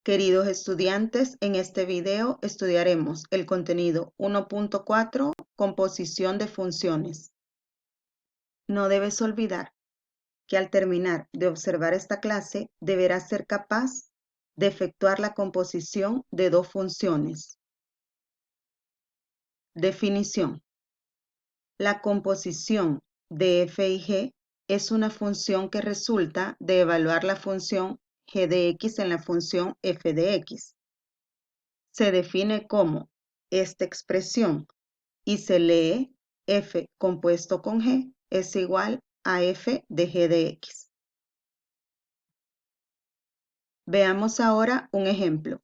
Queridos estudiantes, en este video estudiaremos el contenido 1.4, composición de funciones. No debes olvidar que al terminar de observar esta clase, deberás ser capaz de efectuar la composición de dos funciones. Definición. La composición de f y g es una función que resulta de evaluar la función g de x en la función f de x. Se define como esta expresión y se lee f compuesto con g es igual a f de g de x. Veamos ahora un ejemplo.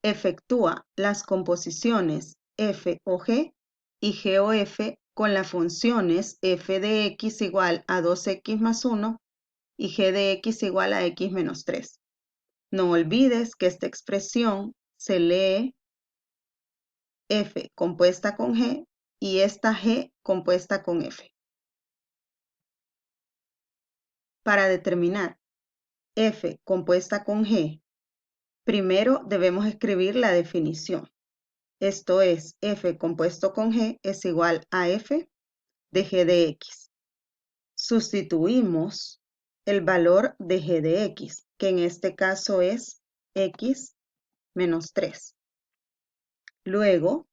Efectúa las composiciones f o g y g o f con las funciones f de x igual a 2x más 1 y g de x igual a x menos 3. No olvides que esta expresión se lee f compuesta con g y esta g compuesta con f. Para determinar f compuesta con g, primero debemos escribir la definición. Esto es, f compuesto con g es igual a f de g de x. Sustituimos el valor de g de x, que en este caso es x menos 3. Luego,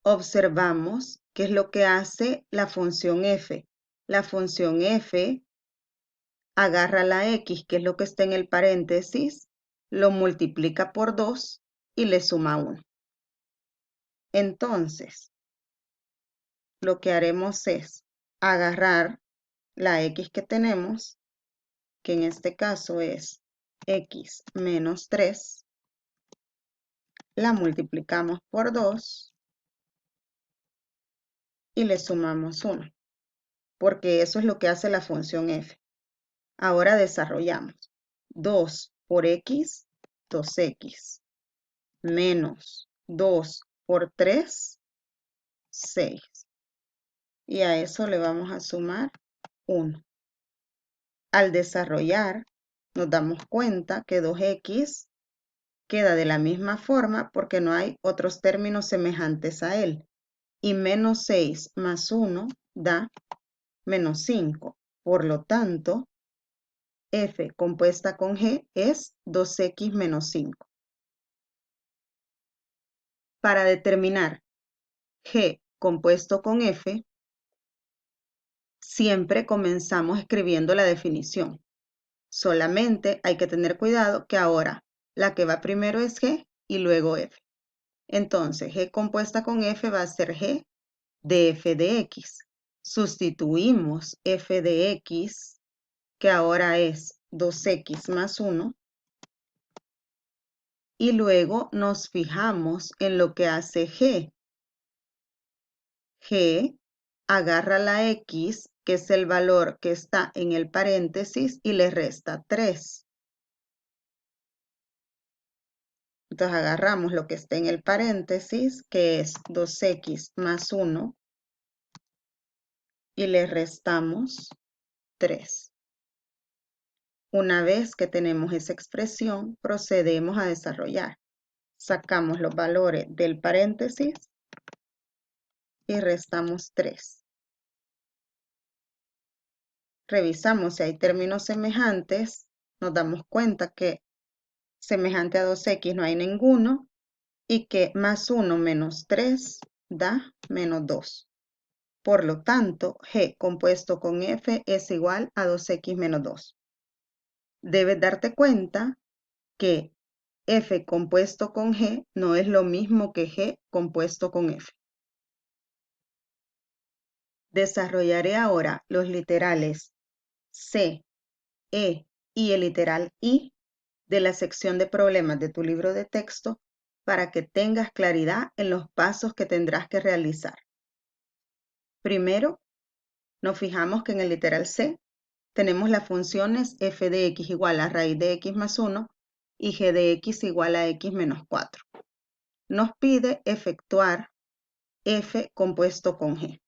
observamos qué es lo que hace la función f. La función f agarra la x, que es lo que está en el paréntesis, lo multiplica por 2 y le suma 1. Entonces, lo que haremos es agarrar la x que tenemos, que en este caso es x menos 3, la multiplicamos por 2 y le sumamos 1, porque eso es lo que hace la función f. Ahora desarrollamos 2 por x, 2x, menos 2 por 3, 6. Y a eso le vamos a sumar 1. Al desarrollar, nos damos cuenta que 2x queda de la misma forma porque no hay otros términos semejantes a él. Y menos 6 más 1 da menos 5. Por lo tanto, f compuesta con g es 2x menos 5. Para determinar g compuesto con f, siempre comenzamos escribiendo la definición. Solamente hay que tener cuidado que ahora la que va primero es g y luego f. Entonces, g compuesta con f va a ser g de f de x. Sustituimos f de x, que ahora es 2x más 1, y luego nos fijamos en lo que hace g. G agarra la x, que es el valor que está en el paréntesis, y le resta 3. Entonces agarramos lo que está en el paréntesis, que es 2x más 1, y le restamos 3. Una vez que tenemos esa expresión, procedemos a desarrollar. Sacamos los valores del paréntesis y restamos 3. Revisamos si hay términos semejantes, nos damos cuenta que semejante a 2x no hay ninguno y que más 1 menos 3 da menos 2. Por lo tanto, g compuesto con f es igual a 2x menos 2. Debes darte cuenta que f compuesto con g no es lo mismo que g compuesto con f. Desarrollaré ahora los literales C, E y el literal I de la sección de problemas de tu libro de texto para que tengas claridad en los pasos que tendrás que realizar. Primero, nos fijamos que en el literal C tenemos las funciones f de x igual a raíz de x más 1 y g de x igual a x menos 4. Nos pide efectuar f compuesto con g.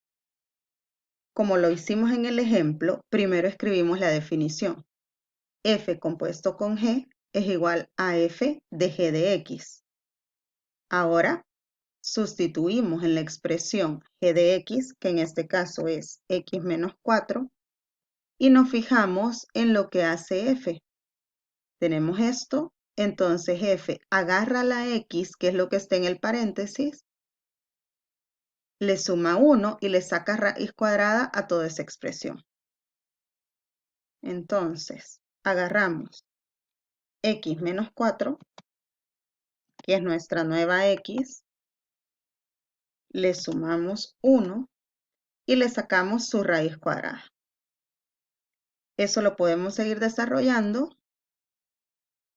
Como lo hicimos en el ejemplo, primero escribimos la definición. F compuesto con g es igual a f de g de x. Ahora sustituimos en la expresión g de x, que en este caso es x menos 4, y nos fijamos en lo que hace f. Tenemos esto, entonces f agarra la x, que es lo que está en el paréntesis, le suma 1 y le saca raíz cuadrada a toda esa expresión. Entonces, agarramos x menos 4, que es nuestra nueva x, le sumamos 1 y le sacamos su raíz cuadrada. Eso lo podemos seguir desarrollando.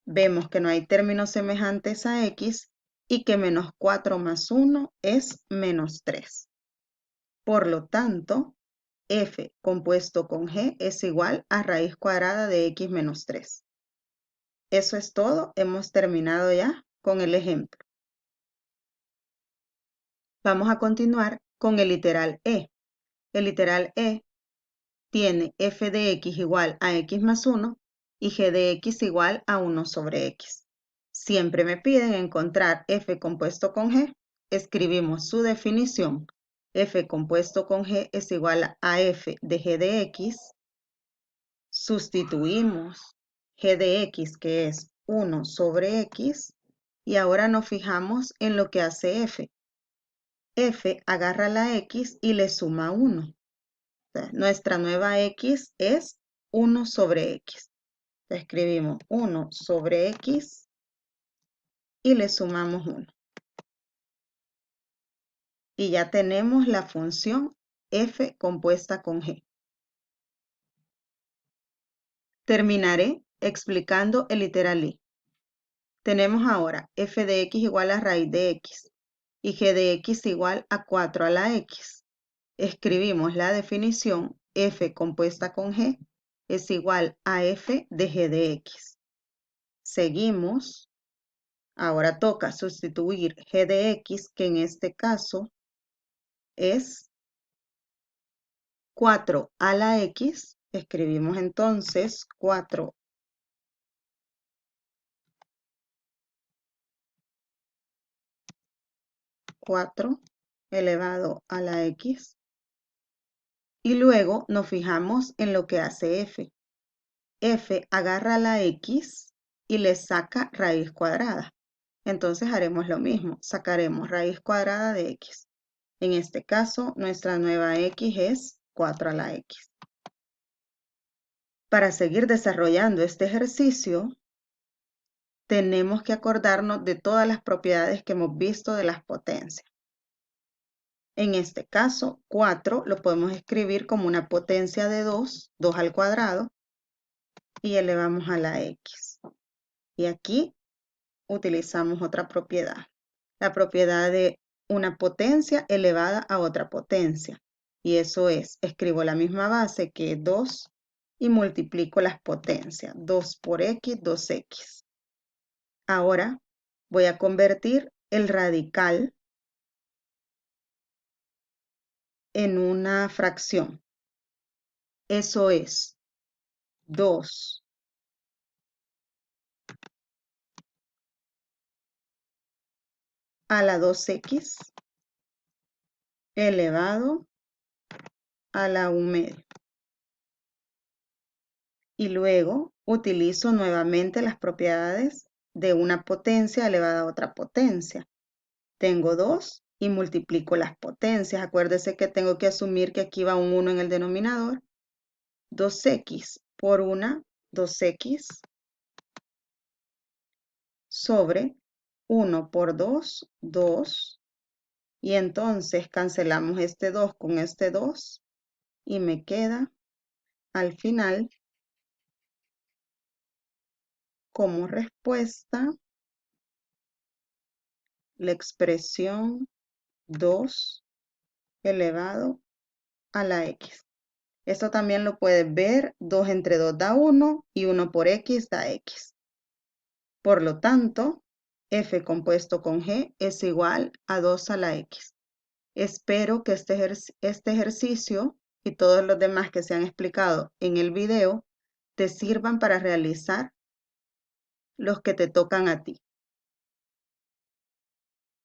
Vemos que no hay términos semejantes a x y que menos 4 más 1 es menos 3. Por lo tanto, f compuesto con g es igual a raíz cuadrada de x menos 3. Eso es todo. Hemos terminado ya con el ejemplo. Vamos a continuar con el literal e. El literal e tiene f de x igual a x más 1 y g de x igual a 1 sobre x. Siempre me piden encontrar f compuesto con g. Escribimos su definición. F compuesto con g es igual a f de g de x. Sustituimos g de x, que es 1 sobre x, y ahora nos fijamos en lo que hace f. F agarra la x y le suma 1. O sea, nuestra nueva x es 1 sobre x. Escribimos 1 sobre x y le sumamos 1. Y ya tenemos la función f compuesta con g. Terminaré explicando el literal i. Tenemos ahora f de x igual a raíz de x y g de x igual a 4 a la x. Escribimos la definición f compuesta con g es igual a f de g de x. Seguimos. Ahora toca sustituir g de x, que en este caso es 4 a la x. Escribimos entonces 4 elevado a la x. Y luego nos fijamos en lo que hace f. F agarra la x y le saca raíz cuadrada. Entonces haremos lo mismo. Sacaremos raíz cuadrada de x. En este caso, nuestra nueva x es 4 a la x. Para seguir desarrollando este ejercicio, tenemos que acordarnos de todas las propiedades que hemos visto de las potencias. En este caso, 4 lo podemos escribir como una potencia de 2, 2 al cuadrado, y elevamos a la x. Y aquí utilizamos otra propiedad, la propiedad de una potencia elevada a otra potencia. Y eso es, escribo la misma base que 2 y multiplico las potencias, 2 por x, 2x. Ahora voy a convertir el radical en una fracción. Eso es 2 a la 2x elevado a la 1 media. Y luego utilizo nuevamente las propiedades de una potencia elevada a otra potencia. Tengo 2 y multiplico las potencias. Acuérdese que tengo que asumir que aquí va un 1 en el denominador. 2x por una 2x sobre 1 por 2, 2. Y entonces cancelamos este 2 con este 2 y me queda al final como respuesta la expresión 2 elevado a la x. Esto también lo puedes ver, 2 entre 2 da 1 y 1 por x da x. Por lo tanto, f compuesto con g es igual a 2 a la x. Espero que este ejercicio y todos los demás que se han explicado en el video te sirvan para realizar los que te tocan a ti.